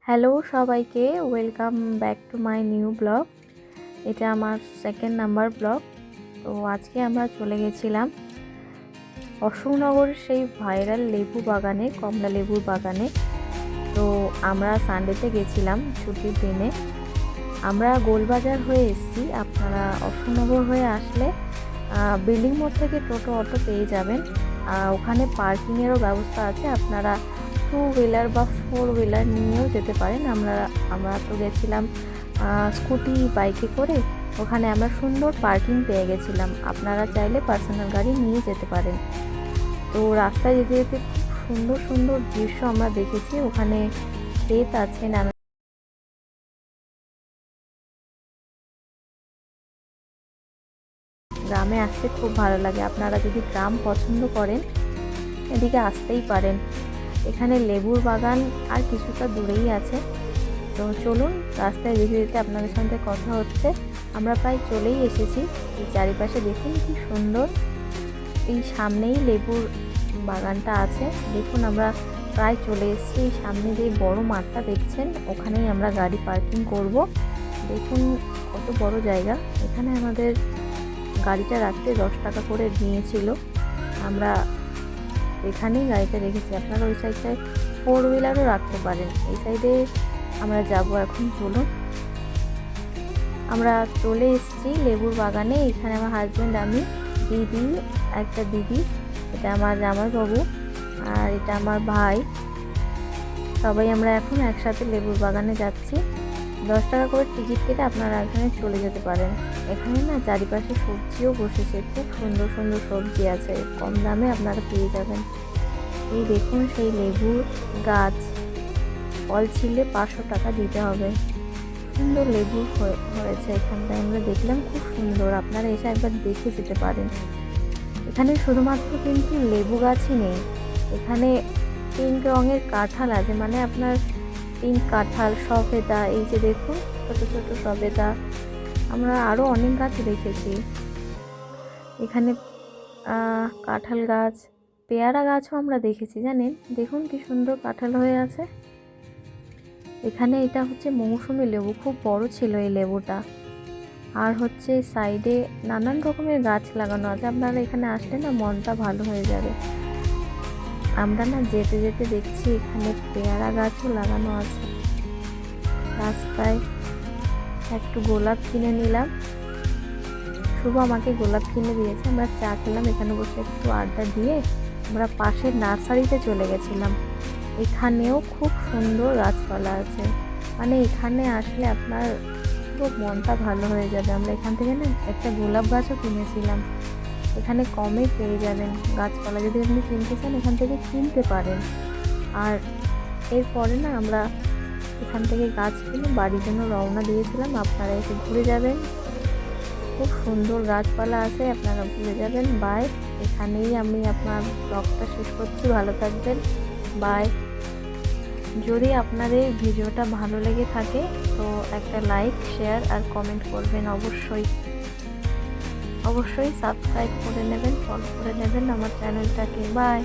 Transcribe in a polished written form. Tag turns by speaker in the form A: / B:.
A: Hello সবাইকে, welcome back to my new blog. এটা আমার সেকেন্ড নাম্বার ব্লগ। তো আজকে আমরা চলে গেছিলাম অশোকনগরের সেই ভাইরাল লেবু বাগানে, কমলা লেবুর বাগানে। তো আমরা সানডেতে গেছিলাম ছুটির দিনে। আমরা গোলবাজার হয়ে এসেছি। আপনারা অশোকনগর হয়ে আসলে বিল্ডিং মোড় থেকে টোটো অটো পেয়ে যাবেন। ওখানে পার্কিংয়েরও ব্যবস্থা আছে, আপনারা 2 হুইলার বা 4 হুইলার নিয়েও যেতে পারেন। আমরা তো গেছিলাম স্কুটি বাইকে করে। ওখানে আমরা সুন্দর পার্কিং পেয়ে গেছিলাম। আপনারা চাইলে পার্সোনাল গাড়ি নিয়ে যেতে পারেন। তো রাস্তায় যেতে যেতে খুব সুন্দর সুন্দর দৃশ্য আমরা দেখেছি। ওখানে ক্ষেত আছে, নানা গ্রামে আসতে খুব ভালো লাগে। আপনারা যদি গ্রাম পছন্দ করেন এদিকে আসতেই পারেন। এখানে লেবুর বাগান আর কিছুটা দূরেই আছে। তো চলুন, রাস্তায় যেতে যেতে আপনাদের সঙ্গে কথা হচ্ছে। আমরা প্রায় চলেই এসেছি। এই চারিপাশে দেখুন কি সুন্দর। এই সামনেই লেবুর বাগানটা আছে। দেখুন আমরা প্রায় চলে এসেছি। এই সামনে যে বড় মাঠটা দেখছেন, ওখানেই আমরা গাড়ি পার্কিং করব। দেখুন কত বড় জায়গা। এখানে আমাদের গাড়িটা রাখতে 10 টাকা করে নিয়েছিল। আমরা এখানেই গাড়িটা রেখেছি। আপনারা ওই সাইডটায় 4 হুইলারও রাখতে পারেন। এই সাইডে আমরা যাব এখন। চলুন, আমরা চলে এসেছি লেবুর বাগানে। এখানে আমার হাজব্যান্ড, আমি, দিদি, একটা দিদি, এটা আমার জামাইবাবু, আর এটা আমার ভাই। সবাই আমরা এখন একসাথে লেবুর বাগানে যাচ্ছি। 10 টাকা করে টিকিট কেটে আপনারা এখানে চলে যেতে পারেন। এখানে না চারিপাশে সবজিও বসেছে, খুব সুন্দর সুন্দর সবজি আছে, কম দামে আপনারা পেয়ে যাবেন। এই দেখুন সেই লেবুর গাছ, ফল ছিলে 500 টাকা দিতে হবে। সুন্দর লেবু হয়েছে এখানটায়, আমরা দেখলাম, খুব সুন্দর। আপনারা এসে একবার দেখে যেতে পারেন। এখানে শুধুমাত্র কিন্তু লেবু গাছই নেই, এখানে পিঙ্ক রঙের কাঁঠাল আছে, মানে আপনার পিঙ্ক কাঁঠাল, সবেদা, এই যে দেখুন ছোট ছোট সবেদা। আমরা আরও অনেক গাছ দেখেছি এখানে। কাঁঠাল গাছ, পেয়ারা গাছও আমরা দেখেছি, জানেন। দেখুন কি সুন্দর কাঁঠাল হয়ে আছে এখানে। এটা হচ্ছে মৌসুমী লেবু, খুব বড় ছিল এই লেবুটা। আর হচ্ছে সাইডে নানান রকমের গাছ লাগানো আছে। আপনারা এখানে আসলে না মনটা ভালো হয়ে যাবে। আমরা না যেতে যেতে দেখছি এখানে পেয়ারা গাছও লাগানো আছে। রাস্তায় একটু গোলাপ কিনে নিলাম, শুভ আমাকে গোলাপ কিনে দিয়েছে। আমরা চা খেলাম, এখানে বসে একটু আড্ডা দিয়ে আমরা পাশের নার্সারিতে চলে গেছিলাম। এখানেও খুব সুন্দর গাছপালা আছে, মানে এখানে আসলে আপনার পুরো মনটা ভালো হয়ে যাবে। আমরা এখান থেকে না একটা গোলাপ গাছও কিনেছিলাম। এখানে কমে পেয়ে যাবেন গাছপালা, যদি আপনি কিনতে চান এখান থেকে কিনতে পারেন। আর এরপরে না আমরা এখান থেকে গাছ কিনে বাড়ির জন্য রওনা দিয়েছিলাম। আপনারা এসে ঘুরে যাবেন, খুব সুন্দর গাছপালা আছে, আপনারা ঘুরে যাবেন। বাই। এখানেই আমি আপনার ব্লগটা শেষ করছি। ভালো থাকবেন, বাই। যদি আপনাদের ভিডিওটা ভালো লেগে থাকে তো একটা লাইক, শেয়ার আর কমেন্ট করবেন। অবশ্যই সাবস্ক্রাইব করে নেবেন, ফলো করে নেবেন আমার চ্যানেলটাকে। বাই।